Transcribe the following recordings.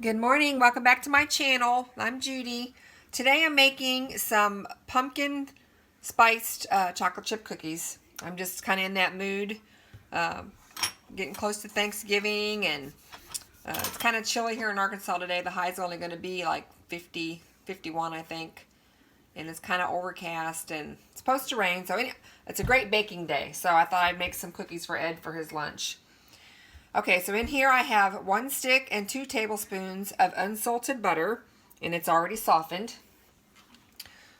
Good morning, welcome back to my channel. I'm Judy. Today I'm making some pumpkin spiced chocolate chip cookies. I'm just kind of in that mood, getting close to Thanksgiving, and it's kind of chilly here in Arkansas today. The high's only going to be like 50, 51 I think, and it's kind of overcast and it's supposed to rain, so it's a great baking day. So I thought I'd make some cookies for Ed for his lunch. Okay, so in here I have 1 stick and 2 tablespoons of unsalted butter, and it's already softened.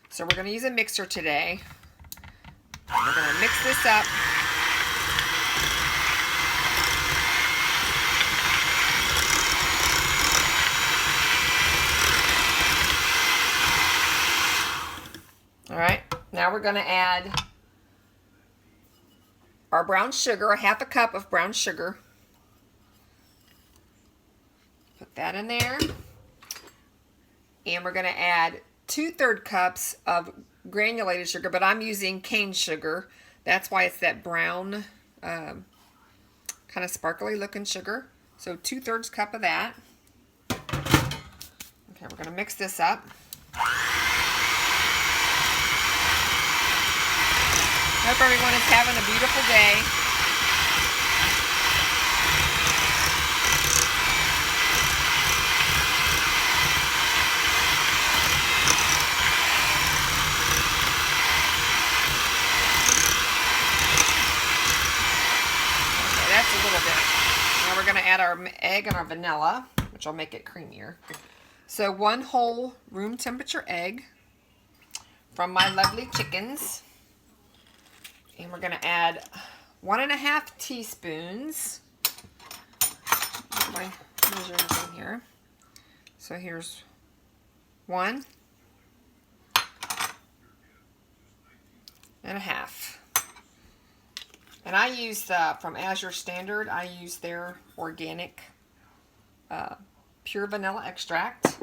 So we're going to use a mixer today. We're going to mix this up. All right, now we're going to add our brown sugar, a half a cup of brown sugar. Put that in there. And we're going to add 2/3 cups of granulated sugar, but I'm using cane sugar. That's why it's that brown, kind of sparkly looking sugar. So 2/3 cup of that. Okay, we're going to mix this up. Hope everyone is having a beautiful day. That's a little bit. Now we're going to add our egg and our vanilla, which will make it creamier. So 1 whole room temperature egg from my lovely chickens. And we're going to add 1.5 teaspoons. Put my measurements in here. So here's 1.5. And I use from Azure Standard, I use their organic pure vanilla extract.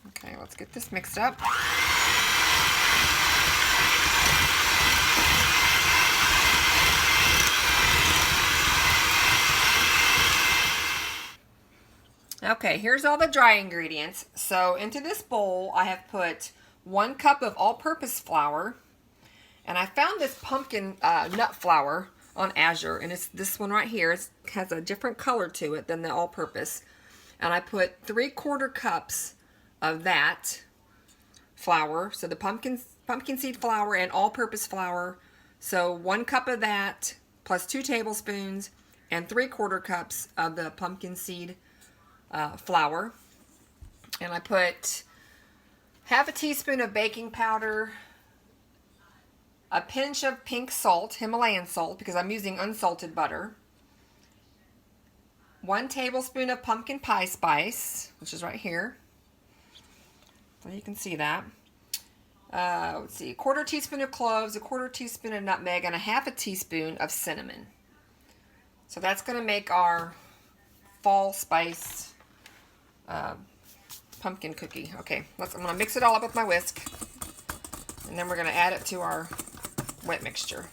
Okay, let's get this mixed up. Okay, here's all the dry ingredients. So into this bowl, I have put 1 cup of all-purpose flour. And I found this pumpkin nut flour on Azure, and it's this one right here. It has a different color to it than the all-purpose. And I put 3/4 cups of that flour, so the pumpkin seed flour and all-purpose flour. So 1 cup of that plus 2 tablespoons and 3/4 cups of the pumpkin seed flour. And I put half a teaspoon of baking powder, a pinch of pink salt, Himalayan salt, because I'm using unsalted butter, 1 tablespoon of pumpkin pie spice, which is right here. So you can see that. Let's see, 1/4 teaspoon of cloves, 1/4 teaspoon of nutmeg, and 1/2 teaspoon of cinnamon. So that's going to make our fall spice pumpkin cookie. Okay, I'm going to mix it all up with my whisk, and then we're going to add it to our wet mixture.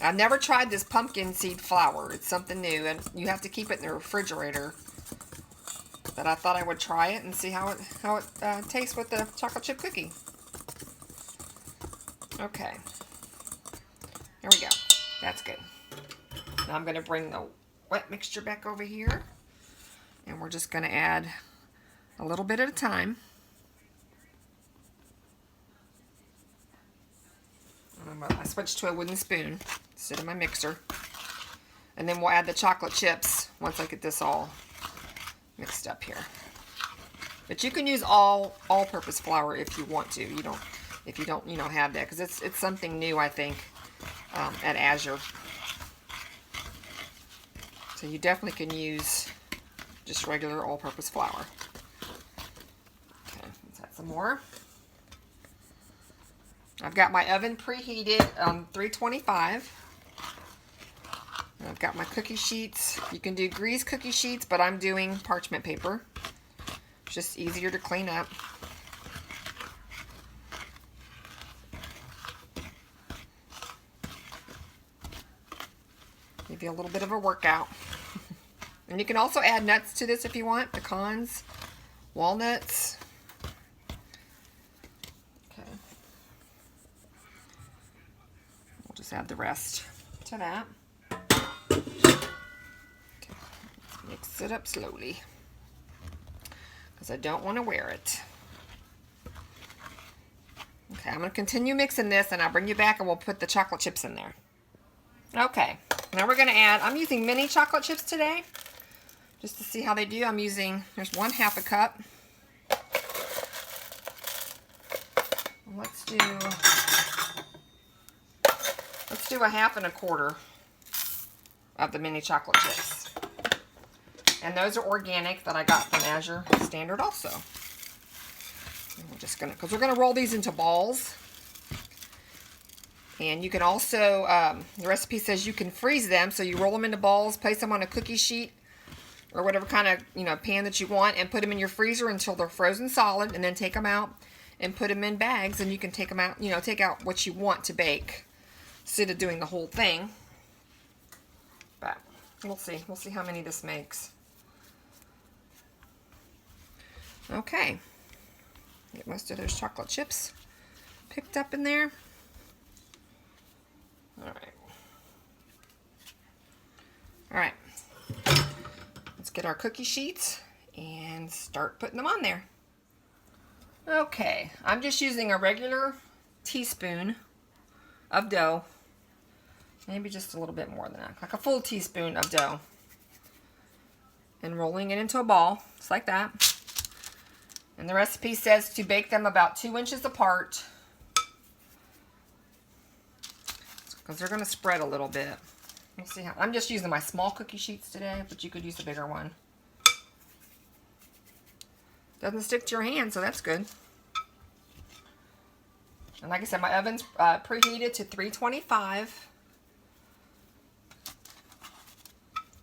I've never tried this pumpkin seed flour. It's something new, and you have to keep it in the refrigerator. But I thought I would try it and see how it tastes with the chocolate chip cookie. Okay, here we go. That's good. Now I'm going to bring the wet mixture back over here, and we're just going to add a little bit at a time. I switched to a wooden spoon instead of my mixer. And then we'll add the chocolate chips once I get this all mixed up here. But you can use all-purpose flour if you want to. If you don't have that, because it's something new, I think, at Azure. So you definitely can use just regular all-purpose flour. Okay, let's add some more. I've got my oven preheated on 325. I've got my cookie sheets. You can do grease cookie sheets, but I'm doing parchment paper. It's just easier to clean up. Give you a little bit of a workout. And you can also add nuts to this if you want, pecans, walnuts. Okay. We'll just add the rest to that. Okay. Let's mix it up slowly because I don't want to wear it. Okay, I'm going to continue mixing this, and I'll bring you back and we'll put the chocolate chips in there. Okay, now we're going to add, I'm using mini chocolate chips today, just to see how they do. I'm using, there's 1/2 a cup. Let's do 1/2 and 1/4 of the mini chocolate chips. And those are organic that I got from Azure Standard also. And we're just gonna, because we're gonna roll these into balls. And you can also, the recipe says you can freeze them, so you roll them into balls, place them on a cookie sheet or whatever kind of, you know, pan that you want, and put them in your freezer until they're frozen solid, and then take them out and put them in bags, and you can take them out, you know, take out what you want to bake instead of doing the whole thing. But we'll see how many this makes. Okay, get most of those chocolate chips picked up in there. All right, let's get our cookie sheets and start putting them on there. Okay, I'm just using a regular teaspoon of dough, maybe just a little bit more than that, like a full teaspoon of dough, and rolling it into a ball, just like that. And the recipe says to bake them about 2 inches apart, because they're going to spread a little bit. We'll see how. I'm just using my small cookie sheets today, but you could use a bigger one. Doesn't stick to your hand, so that's good. And like I said, my oven's preheated to 325.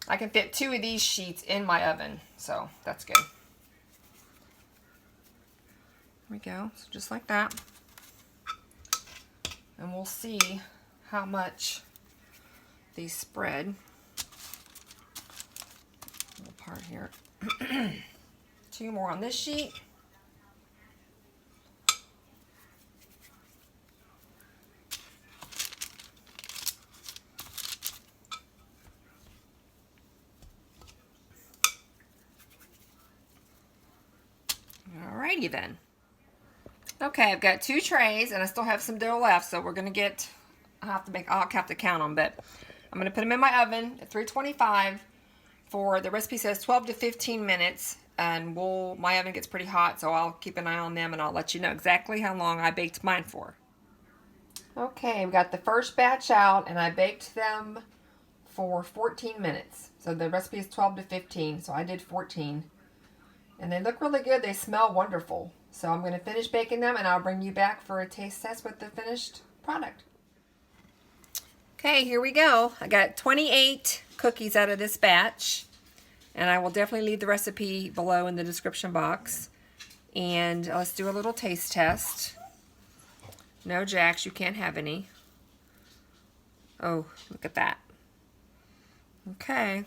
I can fit 2 of these sheets in my oven, so that's good. There we go, so just like that. And we'll see how much these spread. Little part here. 2 more on this sheet. Alrighty then. Okay, I've got 2 trays and I still have some dough left, so we're gonna get, I'll have to count them, but I'm gonna put them in my oven at 325 for, the recipe says 12 to 15 minutes, and my oven gets pretty hot, so I'll keep an eye on them and I'll let you know exactly how long I baked mine for. Okay, we got the first batch out and I baked them for 14 minutes. So the recipe is 12 to 15, so I did 14. And they look really good, they smell wonderful. So I'm going to finish baking them and I'll bring you back for a taste test with the finished product. Okay, here we go. I got 28 cookies out of this batch. And I will definitely leave the recipe below in the description box. And let's do a little taste test. No Jacks, you can't have any. Oh, look at that. Okay,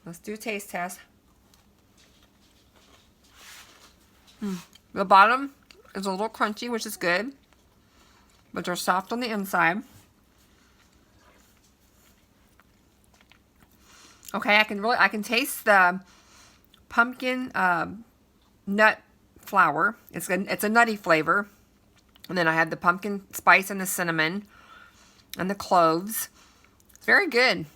let's do a taste test. The bottom is a little crunchy, which is good, but they're soft on the inside. Okay, I can taste the pumpkin nut flour. It's a nutty flavor, and then I had the pumpkin spice and the cinnamon and the cloves. It's very good.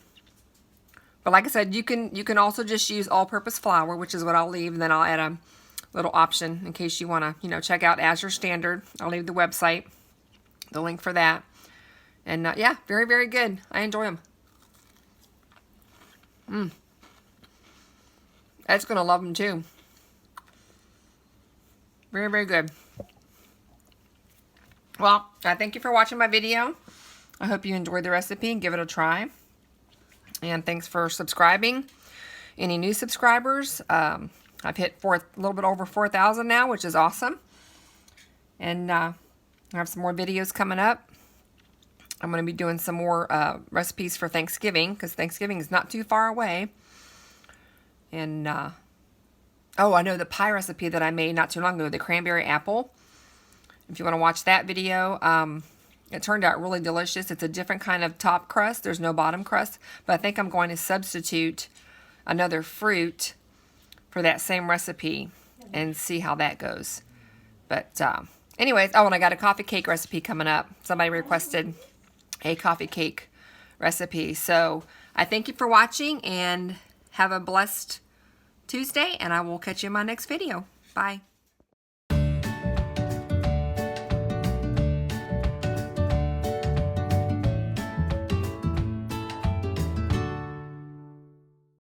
But like I said, you can also just use all-purpose flour, which is what I'll leave, and then I'll add a little option in case you want to, check out Azure Standard. I'll leave the website, the link for that. And yeah, very, very good. I enjoy them. Ed's going to love them too. Very, very good. Well, I thank you for watching my video. I hope you enjoyed the recipe and give it a try. And thanks for subscribing. Any new subscribers, I've hit a little bit over 4,000 now, which is awesome. And I have some more videos coming up. I'm going to be doing some more recipes for Thanksgiving, because Thanksgiving is not too far away. And, oh, I know the pie recipe that I made not too long ago, the cranberry apple. If you want to watch that video, it turned out really delicious. It's a different kind of top crust. There's no bottom crust. But I think I'm going to substitute another fruit for that same recipe and see how that goes. But anyways, oh, and I got a coffee cake recipe coming up. Somebody requested a coffee cake recipe. So I thank you for watching and have a blessed Tuesday, and I will catch you in my next video. Bye.